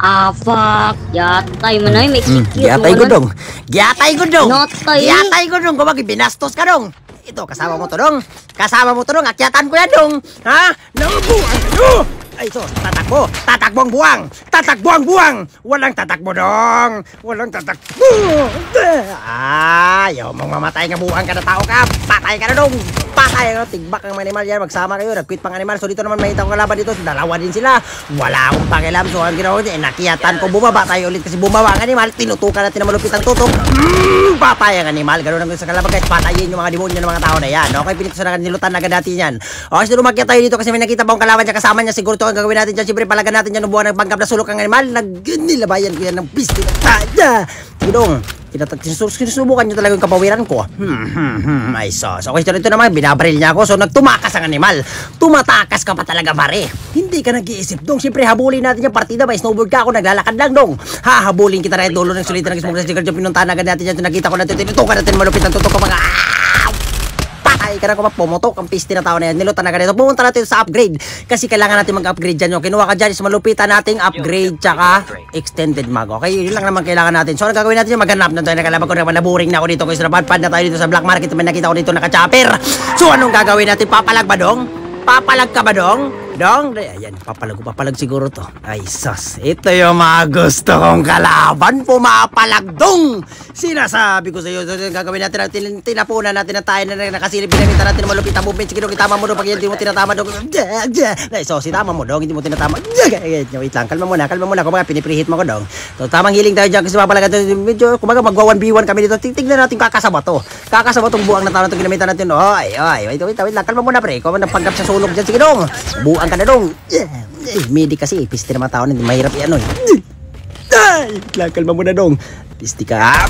Ah, fuck. Yatay mo na may sikit. Giyatay ko dong. Giyatay ko dong. Natay. Giyatay ko dong. Kumagi binastos ka dong. Ito, kasama mo to dong. Kasama mo to dong. Akyatan ko yan dong. Ha? Nabubuang kayo. Ay, so, tatakbo. Tatakbo ang buwang. Tatakbo ang buwang. Walang tatakbo dong. Walang tatakbo. Ayaw mong mamatay nga buwang ka na tao ka. Patay ka na dong. Patay ka. Tigbak ang mga animal yan. Magsama kayo. Nag-quit pang animal. So, dito naman makita ko kalaban dito. Dalawa din sila. Wala akong pakialam. So, ang ginawa ko din, nakiyatan ko bumaba tayo ulit kasi bumaba ang animal. Tinutukan natin na malupit ang tutok. Patay ang animal. Ganun ang sa kalaban guys. Patayin yung mga demonyo ng mga tao na yan. Okay, pinito sa nilutan agad natin yan. Okay, so lumakyat tayo dito kasi may nakita pa akong kalaban niya. Kasama niya siguro to ang gagawin natin dyan. Siyempre palagan natin dyan ng buwan ng panggap na sulok ang animal. Nilabayan ko yan ng pisti. Gidong. Sinusubukan nyo talaga yung kapawiran ko. Ay sos. Okay, so ito naman, binabaril niya ako. So nagtumakas ang animal. Tumatakas ka pa talaga, pare. Hindi ka nag-iisip dong. Siyempre habulin natin yung partida. May snowboard ka ako, naglalakad lang dong. Hahabulin kita na dulo ng sulitan ng smoke. Pinuntahan agad natin yan. Nakita ko natin. Tinutukan natin malupit ang tutok ko mga patay ka na kung pumotok ang pisti na tao na yan. Nilutan na ganito. Pumunta natin sa upgrade. Kasi kailangan natin mag-upgrade dyan. Kinuha ka dyan is malupitan nating upgrade tsaka extended mag. Okay? Yun lang naman kailangan natin. So, ang gagawin natin yung maghanap na tayo. Nakalaban ko naman naburing na ako dito. Kasi napadpad na tayo dito sa black market. May nakita ko dito naka-chopper. So, anong gagawin natin? Papalag ba dong? Papalag ka ba dong? Dong? Ayan, papalag siguro to. Ay, sus. Ito yung mga gusto kong kalaban. Pumapalag dong! Sinasabi ko sa iyo, gagawin natin, tinapunan natin na tayo na nakasilip. Pinamita natin na malupit ang movement. Sige dong, itama mo dong. Pag hindi mo tinatama dong. Ay, sus, itama mo dong. Hindi mo tinatama. Wait lang, kalma muna. Kumaga, pinipreheat mo ko dong. So, tamang healing tayo dyan kasi papalagan tayo. Medyo, kumaga, magwa 1v1 kami dito. Tignan natin kakasama to. Kakasama tong buang na tao na ito ginamitan natin. Wait lang. Kalma muna, pre. Kung napanggap sa sulog dyan, sige dong. Buang ka na dong. Midi kasi, pisti naman tao na. Mahirap yan, oy. Kalma muna dong. Pisti ka.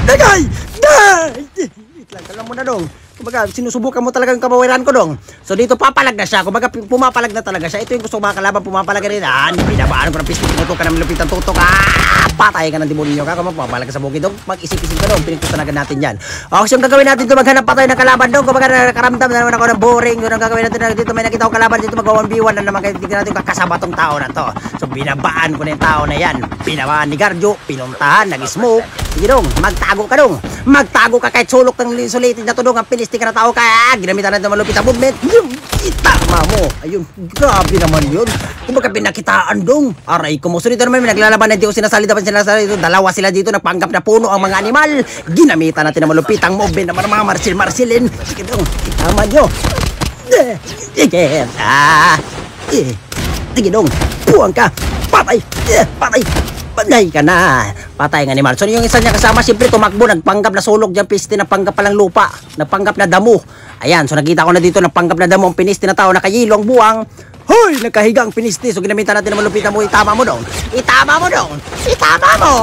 Dagay! Kalma muna dong. Kumbaga, sinusubukan mo talaga yung kabawiran ko dong. So dito papalag na siya. Kumbaga, pumapalag na talaga siya. Ito yung gusto ko mga kalaban, pumapalag rin. Binabaan ko ng pisti, tinutukan ng malupit ang tutok. Patay ka ng demonyo ka. Kung pumapalag ka sa bukid dong, mag-isip-isip ka dong. Pinitusan agad natin yan. Okay, so yung gagawin natin dito, maghanap pa tayo ng kalaban dong. Kumbaga, nakaramdam na naman ako ng boring. Yung gagawin natin dito, may nakita ko kalaban dito, mag-1v1 na naman. Kaya tignan natin kakasama tong tao na to. So binabaan ko na yung tao na yan. Binabaan ni Garjo, pinuntahan, nag-smoke. Sige dong, magtago ka dong. Magtago ka kahit sulok ng sulitin na to dong. Ang pinistik na tao ka. Ginamitan natin malupit ang movement. Itama mo. Ayun, grabe naman yun. Kumbaga pinakitaan dong. Aray ko mo. So dito naman may naglalaban na di ko sinasalita pa sinasalita. Dalawa sila dito, nagpanggap na puno ang mga animal. Ginamitan natin na malupit ang movement naman ng mga marsil-marsilin. Sige dong, itama nyo. Sige dong, buwang ka. Patay. Patay ka na. Patay ng animal. So yung isa niya kasama, siyempre tumakbo, nagpanggap na sulog dyan, piste, nagpanggap palang lupa, nagpanggap na damo. Ayan, so nakita ko na dito, nagpanggap na damo, ang piniste na tao, nakayilo ang buwang. Hoy, nagkahiga ang piniste. So ginamitan natin na malupitan mo, itama mo dong. Itama mo dong. Itama mo.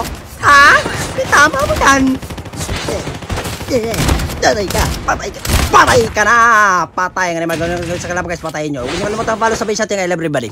Ha? Itama mo yan. Patay ka. Patay ka na. Patay ang animal. Sa kalaban guys, patayin nyo. Huwag nyo kalimutan follow sa page natin. I love everybody.